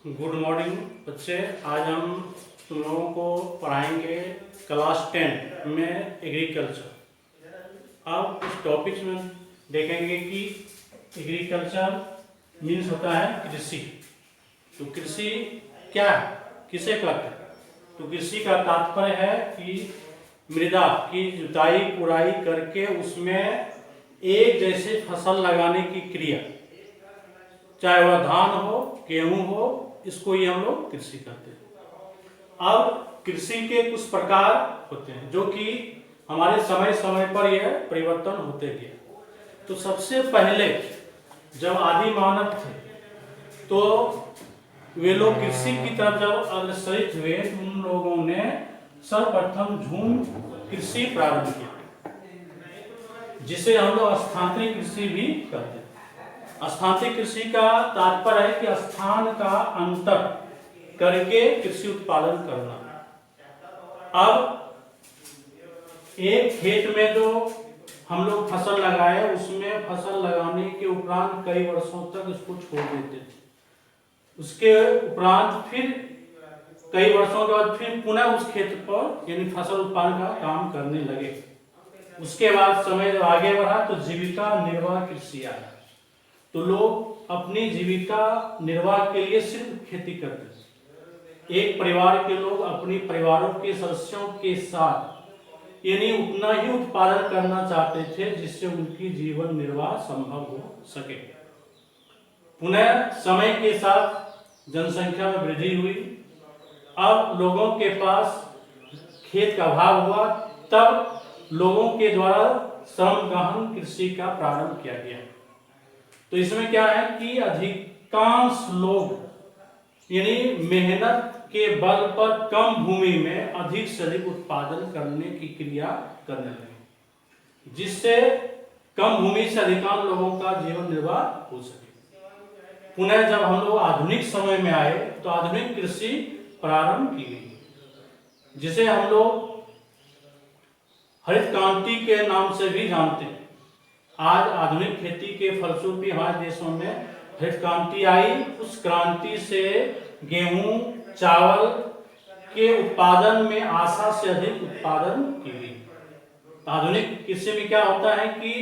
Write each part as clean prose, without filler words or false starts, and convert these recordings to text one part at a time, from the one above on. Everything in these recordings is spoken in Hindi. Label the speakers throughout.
Speaker 1: गुड मॉर्निंग बच्चे। आज हम तुम लोगों को पढ़ाएंगे क्लास 10 में एग्रीकल्चर। अब इस टॉपिक में देखेंगे कि एग्रीकल्चर मीन्स होता है कृषि। तो कृषि क्या है, किसे कहते हैं? तो कृषि का तात्पर्य है कि मृदा की जुताई पुराई करके उसमें एक जैसे फसल लगाने की क्रिया, चाहे वह धान हो, गेहूं हो, इसको ही हम लोग कृषि कहते हैं। अब कृषि के कुछ प्रकार होते हैं जो कि हमारे समय समय पर यह परिवर्तन होते गए। तो सबसे पहले जब आदि मानव थे तो वे लोग कृषि की तरफ जब अग्रसरित हुए तो उन लोगों ने सर्वप्रथम झूम कृषि प्रारंभ किया, जिसे हम लोग स्थानांतरित कृषि भी कहते हैं। स्थानांतरित कृषि का तात्पर्य है कि स्थान का अंतर करके कृषि उत्पादन करना। अब एक खेत में जो हम लोग फसल लगाए, उसमें फसल लगाने के उपरांत कई वर्षों तक इसको छोड़ देते थे। उसके उपरांत फिर कई वर्षों के बाद फिर पुनः उस खेत पर यानी फसल उत्पादन का काम करने लगे। उसके बाद समय जब आगे बढ़ा तो जीविका निर्वाह कृषि आया। तो लोग अपनी जीविका निर्वाह के लिए सिर्फ खेती करते थे। एक परिवार के लोग अपने परिवारों के सदस्यों के साथ यानी उतना ही उत्पादन करना चाहते थे जिससे उनकी जीवन निर्वाह संभव हो सके। पुनः समय के साथ जनसंख्या में वृद्धि हुई। अब लोगों के पास खेत का अभाव हुआ, तब लोगों के द्वारा श्रम गहन कृषि का प्रारंभ किया गया। तो इसमें क्या है कि अधिकांश लोग यानी मेहनत के बल पर कम भूमि में अधिक से अधिक उत्पादन करने की क्रिया करने लगे, जिससे कम भूमि से अधिकांश लोगों का जीवन निर्वाह हो सके। पुनः जब हम लोग आधुनिक समय में आए तो आधुनिक कृषि प्रारंभ की गई, जिसे हम लोग हरित क्रांति के नाम से भी जानते हैं। आज आधुनिक खेती के फलस्वरूप हमारे देशों में हरित क्रांति आई। उस क्रांति से गेहूं, चावल के उत्पादन में आशा से अधिक उत्पादन की गई। आधुनिक कृषि में क्या होता है कि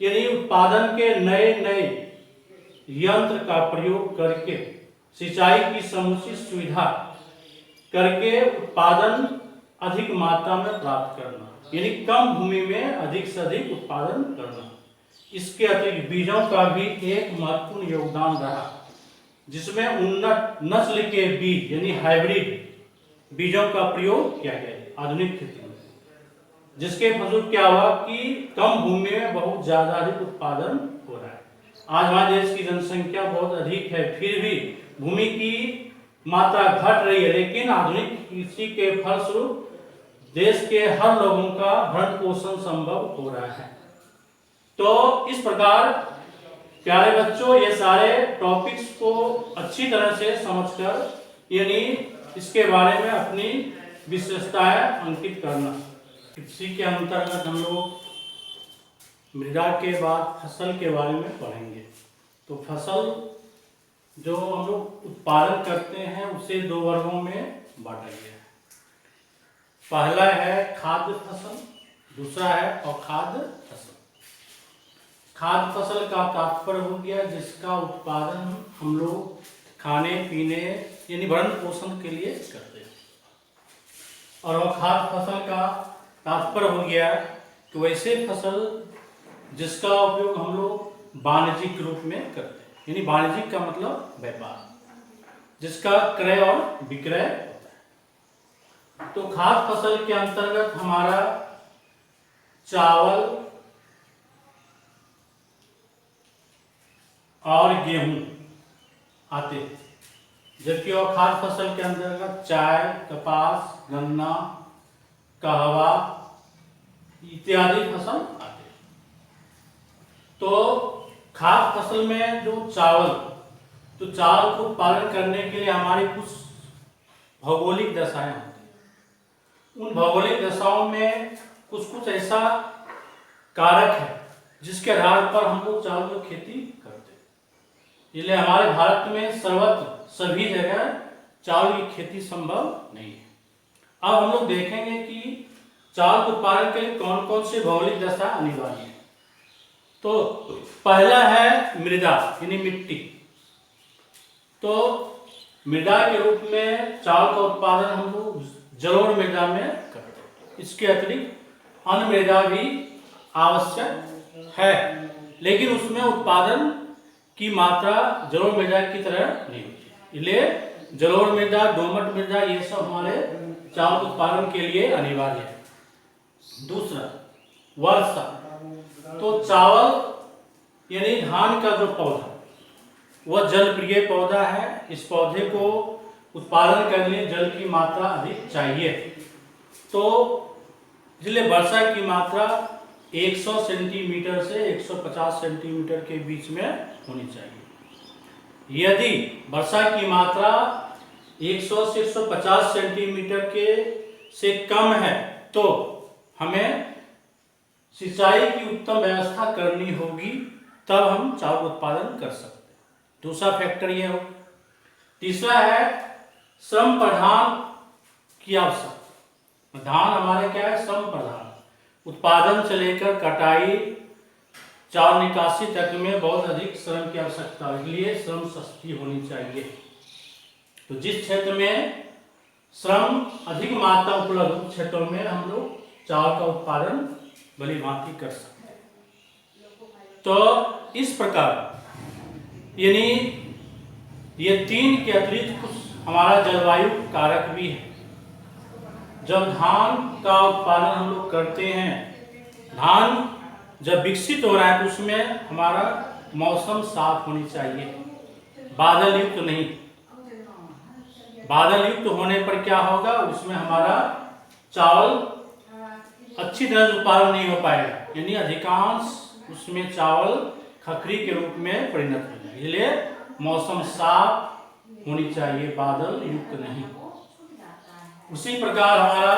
Speaker 1: यानी उत्पादन के नए नए यंत्र का प्रयोग करके सिंचाई की समुचित सुविधा करके उत्पादन अधिक मात्रा में प्राप्त करना, यानी कम भूमि में अधिक से अधिक उत्पादन करना। इसके अतिरिक्त बीजों का भी एक महत्वपूर्ण योगदान रहा, जिसमें उन्नत नस्ल के बीज यानी हाइब्रिड बीजों का प्रयोग किया गया आधुनिक खेती में, जिसके फलस्वरूप क्या हुआ कि कम भूमि में बहुत ज्यादा अधिक उत्पादन हो रहा है। आज हमारे देश की जनसंख्या बहुत अधिक है, फिर भी भूमि की मात्रा घट रही है, लेकिन आधुनिक कृषि के फलस्वरूप देश के हर लोगों का भरण पोषण संभव हो रहा है। तो इस प्रकार प्यारे बच्चों, ये सारे टॉपिक्स को अच्छी तरह से समझकर यानी इसके बारे में अपनी विशेषताएं अंकित करना। कृषि के अंतर्गत हम लोग मृदा के बाद फसल के बारे में पढ़ेंगे। तो फसल जो हम लोग उत्पादन करते हैं उसे दो वर्गों में बांटा गया है। पहला है खाद्य फसल, दूसरा है अखाद्य फसल। खाद्य फसल का तात्पर्य हो गया जिसका उत्पादन हम लोग खाने पीने यानी भरण पोषण के लिए करते हैं। और अखाद्य फसल का तात्पर्य हो गया कि वैसे फसल जिसका उपयोग हम लोग वाणिज्यिक रूप में करते हैं, यानी वाणिज्यिक का मतलब व्यापार, जिसका क्रय और विक्रय होता है। तो खाद्य फसल के अंतर्गत हमारा चावल और गेहूं आते हैं, जबकि अखाद्य फसल के अंतर्गत चाय, कपास, गन्ना, कहवा इत्यादि फसल आते हैं। तो खाद्य फसल में जो चावल, तो चावल को उत्पादन करने के लिए हमारी कुछ भौगोलिक दशाएं होती हैं। उन भौगोलिक दशाओं में कुछ ऐसा कारक है जिसके आधार पर हम लोग चावल की खेती करते हैं। इसलिए हमारे भारत में सर्वत्र सभी जगह चावल की खेती संभव नहीं है। अब हम लोग देखेंगे कि चावल के उत्पादन के लिए कौन कौन से भौगोलिक दशा अनिवार्य है। तो पहला है मृदा यानी मिट्टी। तो मृदा के रूप में चावल का उत्पादन हम लोग जलोढ़ मृदा में करते हैं। इसके अतिरिक्त अन्य मृदा भी आवश्यक है, लेकिन उसमें उत्पादन की मात्रा जलोढ़ मृदा की तरह नहीं होती, इसलिए जलोढ़ मृदा, दोमट मृदा, ये सब हमारे चावल उत्पादन के लिए अनिवार्य है। दूसरा वर्षा। तो चावल यानी धान का जो पौधा वह जल प्रिय पौधा है। इस पौधे को उत्पादन करने के लिए जल की मात्रा अधिक चाहिए, तो इसलिए वर्षा की मात्रा 100 सेंटीमीटर से 150 सेंटीमीटर के बीच में होनी चाहिए। यदि वर्षा की मात्रा 100 से 150 सेंटीमीटर के से कम है तो हमें सिंचाई की उत्तम व्यवस्था करनी होगी, तब हम चावल उत्पादन कर सकते हैं। दूसरा फैक्टर यह हो। तीसरा है श्रम प्रधान की आवश्यकता। धान हमारे क्या है, श्रम प्रधान। उत्पादन से लेकर कटाई, चावल निकासी तक में बहुत अधिक श्रम की आवश्यकता है, इसलिए श्रम सस्ती होनी चाहिए। तो जिस क्षेत्र में श्रम अधिक मात्रा उपलब्ध उस क्षेत्रों में हम लोग चावल का उत्पादन भली भांति कर सकते हैं। तो इस प्रकार यानी ये तीन के अतिरिक्त कुछ हमारा जलवायु कारक भी है। जब धान का उत्पादन हम लोग करते हैं, धान जब विकसित हो रहा है तो उसमें हमारा मौसम साफ होनी चाहिए, बादल युक्त तो नहीं। बादल युक्त होने पर क्या होगा, उसमें हमारा चावल अच्छी तरह से उत्पादन नहीं हो पाएगा, यानी अधिकांश उसमें चावल खखरी के रूप में परिणत हो जाएगा। इसलिए मौसम साफ होनी चाहिए, बादल युक्त नहीं। उसी प्रकार हमारा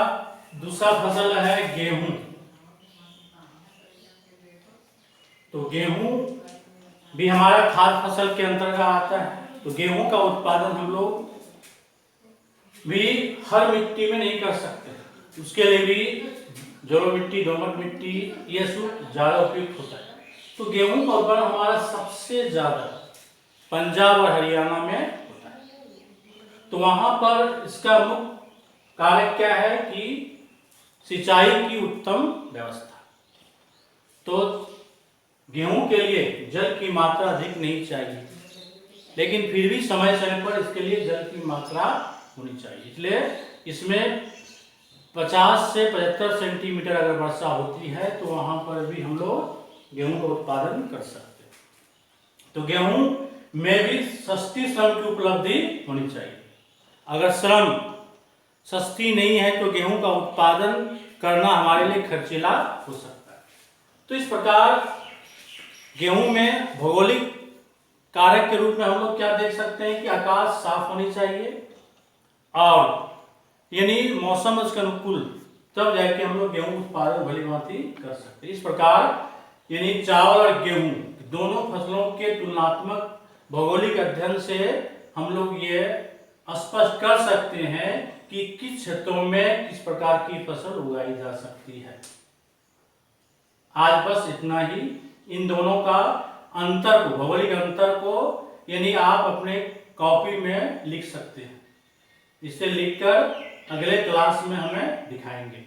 Speaker 1: दूसरा फसल है गेहूं। तो गेहूं भी हमारा खाद्य फसल के अंतर्गत आता है। तो गेहूं का उत्पादन हम लोग भी हर मिट्टी में नहीं कर सकते, उसके लिए भी जलोढ़ मिट्टी, दोमट मिट्टी ये सब ज्यादा उपयुक्त होता है। तो गेहूं का उत्पादन हमारा सबसे ज्यादा पंजाब और हरियाणा में होता है। तो वहां पर इसका मुख्य कारक क्या है कि सिंचाई की उत्तम व्यवस्था। तो गेहूं के लिए जल की मात्रा अधिक नहीं चाहिए, लेकिन फिर भी समय समय पर इसके लिए जल की मात्रा होनी चाहिए। इसलिए इसमें 50 से 75 सेंटीमीटर अगर वर्षा होती है तो वहां पर भी हम लोग गेहूं का उत्पादन कर सकते हैं। तो गेहूं में भी सस्ती श्रम की उपलब्धि होनी चाहिए। अगर श्रम सस्ती नहीं है तो गेहूं का उत्पादन करना हमारे लिए खर्चीला हो सकता है। तो इस प्रकार गेहूं में भौगोलिक कारक के रूप में हम लोग क्या देख सकते हैं कि आकाश साफ होनी चाहिए और यानी मौसम उसके अनुकूल, तब जाके हम लोग गेहूं उत्पादन भली भांति कर सकते हैं। इस प्रकार यानी चावल और गेहूं दोनों फसलों के तुलनात्मक भौगोलिक अध्ययन से हम लोग ये स्पष्ट कर सकते हैं कि किस क्षेत्रों में किस प्रकार की फसल उगाई जा सकती है। आज बस इतना ही। इन दोनों का अंतर को, भौगोलिक अंतर को यानी आप अपने कॉपी में लिख सकते हैं। इसे लिखकर अगले क्लास में हमें दिखाएंगे।